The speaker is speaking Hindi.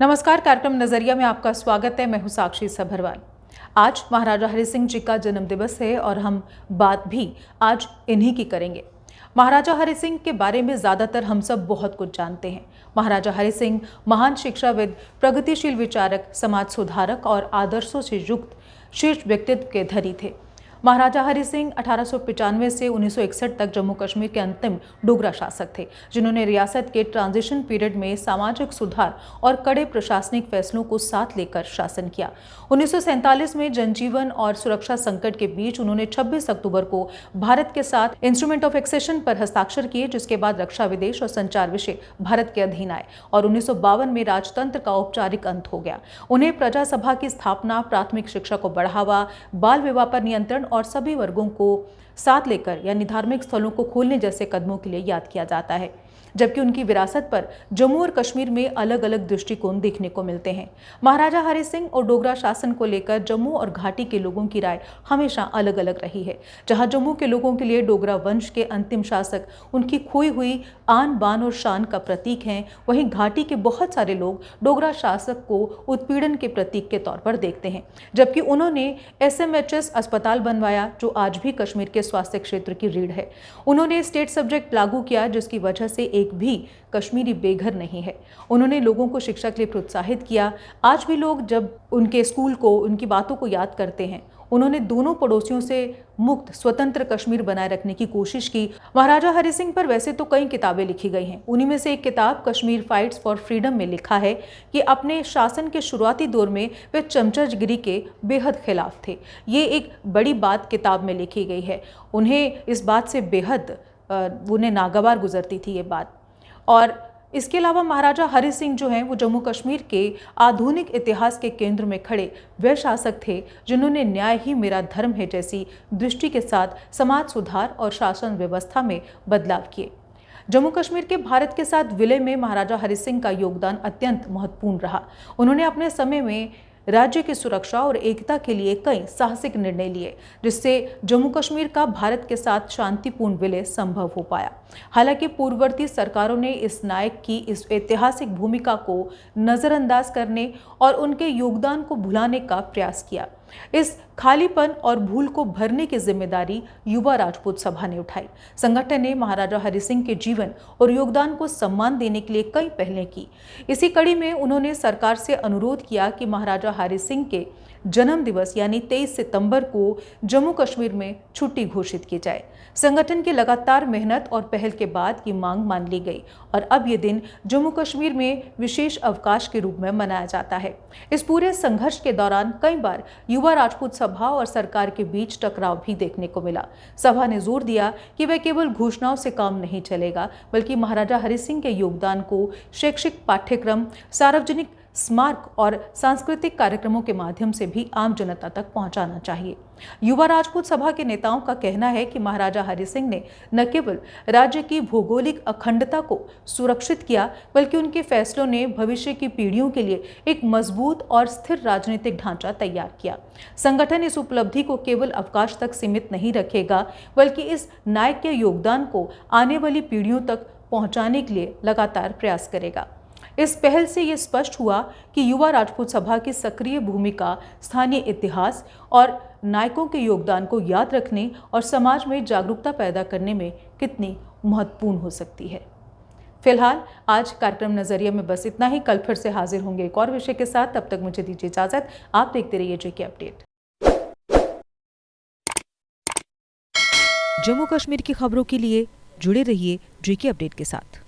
नमस्कार, कार्यक्रम नजरिया में आपका स्वागत है। मैं हूं साक्षी सभरवाल। आज महाराजा हरि सिंह जी का जन्म दिवस है और हम बात भी आज इन्हीं की करेंगे। महाराजा हरि सिंह के बारे में ज्यादातर हम सब बहुत कुछ जानते हैं। महाराजा हरि सिंह महान शिक्षाविद, प्रगतिशील विचारक, समाज सुधारक और आदर्शों से युक्त शीर्ष व्यक्तित्व के धनी थे। महाराजा हरि सिंह 1895 से 1961 तक जम्मू कश्मीर के अंतिम डोगरा शासक थे, जिन्होंने रियासत के ट्रांजिशन पीरियड में सामाजिक सुधार और कड़े प्रशासनिक फैसलों को साथ लेकर शासन किया। 1947 में जनजीवन और सुरक्षा संकट के बीच उन्होंने 26 अक्टूबर को भारत के साथ इंस्ट्रूमेंट ऑफ एक्सेशन पर हस्ताक्षर किए, जिसके बाद रक्षा, विदेश और संचार विषय भारत के अधीन आए और 1952 में राजतंत्र का औपचारिक अंत हो गया। उन्हें प्रजा सभा की स्थापना, प्राथमिक शिक्षा को बढ़ावा, बाल विवाह पर नियंत्रण और सभी वर्गों को साथ लेकर यानी धार्मिक स्थलों को खोलने जैसे कदमों के लिए याद किया जाता है। जबकि उनकी विरासत पर जम्मू और कश्मीर में अलग अलग दृष्टिकोण देखने को मिलते हैं। महाराजा हरि सिंह और डोगरा शासन को लेकर जम्मू और घाटी के लोगों की राय हमेशा अलग अलग रही है। जहां जम्मू के लोगों के लिए डोगरा वंश के अंतिम शासक उनकी खोई हुई आन बान और शान का प्रतीक हैं, वहीं घाटी के बहुत सारे लोग डोगरा शासक को उत्पीड़न के प्रतीक के तौर पर देखते हैं। जबकि उन्होंने SMHS अस्पताल बनवाया, जो आज भी कश्मीर के स्वास्थ्य क्षेत्र की रीढ़ है। उन्होंने स्टेट सब्जेक्ट लागू किया, जिसकी वजह से एक भी कश्मीरी बेघर नहीं है। उन्होंने लोगों को शिक्षा के लिए प्रोत्साहित किया। आज भी लोग जब उनके स्कूल को, उनकी बातों को याद करते हैं। उन्होंने दोनों पड़ोसियों से मुक्त स्वतंत्र कश्मीर बनाए रखने की कोशिश की। महाराजा हरि सिंह पर वैसे तो कई किताबें लिखी गई हैं। उन्हीं में से एक किताब कश्मीर फाइट्स फॉर फ्रीडम में लिखा है कि अपने शासन के शुरुआती दौर में वे चमचागिरी के बेहद खिलाफ थे। ये एक बड़ी बात किताब में लिखी गई है। उन्हें इस बात से बेहद उन्हें नागवार गुजरती थी ये बात। और इसके अलावा महाराजा हरि सिंह जो हैं वो जम्मू कश्मीर के आधुनिक इतिहास के केंद्र में खड़े वे शासक थे, जिन्होंने न्याय ही मेरा धर्म है जैसी दृष्टि के साथ समाज सुधार और शासन व्यवस्था में बदलाव किए। जम्मू कश्मीर के भारत के साथ विलय में महाराजा हरि सिंह का योगदान अत्यंत महत्वपूर्ण रहा। उन्होंने अपने समय में राज्य की सुरक्षा और एकता के लिए कई साहसिक निर्णय लिए, जिससे जम्मू कश्मीर का भारत के साथ शांतिपूर्ण विलय संभव हो पाया। हालांकि पूर्ववर्ती सरकारों ने इस नायक की इस ऐतिहासिक भूमिका को नजरअंदाज करने और उनके योगदान को भुलाने का प्रयास किया। इस खालीपन और भूल को भरने की जिम्मेदारी युवा राजपूत सभा ने उठाई। संगठन ने महाराजा हरि सिंह के जीवन और योगदान को सम्मान देने के लिए कई पहलें की। इसी कड़ी में उन्होंने सरकार से अनुरोध किया कि महाराजा हरि सिंह के जन्म दिवस यानी 23 सितंबर को जम्मू कश्मीर में छुट्टी घोषित की जाए। संगठन की लगातार मेहनत और पहल के बाद की मांग मान ली गई और अब ये दिन जम्मू कश्मीर में विशेष अवकाश के रूप में मनाया जाता है। इस पूरे संघर्ष के दौरान कई बार युवा राजपूत सभा और सरकार के बीच टकराव भी देखने को मिला। सभा ने जोर दिया कि वह केवल घोषणाओं से काम नहीं चलेगा, बल्कि महाराजा हरि सिंह के योगदान को शैक्षिक पाठ्यक्रम, सार्वजनिक स्मारक और सांस्कृतिक कार्यक्रमों के माध्यम से भी आम जनता तक पहुंचाना चाहिए। युवा राजपूत सभा के नेताओं का कहना है कि महाराजा हरि सिंह ने न केवल राज्य की भौगोलिक अखंडता को सुरक्षित किया, बल्कि उनके फैसलों ने भविष्य की पीढ़ियों के लिए एक मजबूत और स्थिर राजनीतिक ढांचा तैयार किया। संगठन इस उपलब्धि को केवल अवकाश तक सीमित नहीं रखेगा, बल्कि इस नायक के योगदान को आने वाली पीढ़ियों तक पहुंचाने के लिए लगातार प्रयास करेगा। इस पहल से ये स्पष्ट हुआ कि युवा राजपूत सभा की सक्रिय भूमिका स्थानीय इतिहास और नायकों के योगदान को याद रखने और समाज में जागरूकता पैदा करने में कितनी महत्वपूर्ण हो सकती है। फिलहाल आज कार्यक्रम नजरिया में बस इतना ही। कल फिर से हाजिर होंगे एक और विषय के साथ। तब तक मुझे दीजिए इजाजत। आप देखते रहिए JK अपडेट। जम्मू कश्मीर की खबरों के लिए जुड़े रहिए JK अपडेट के साथ।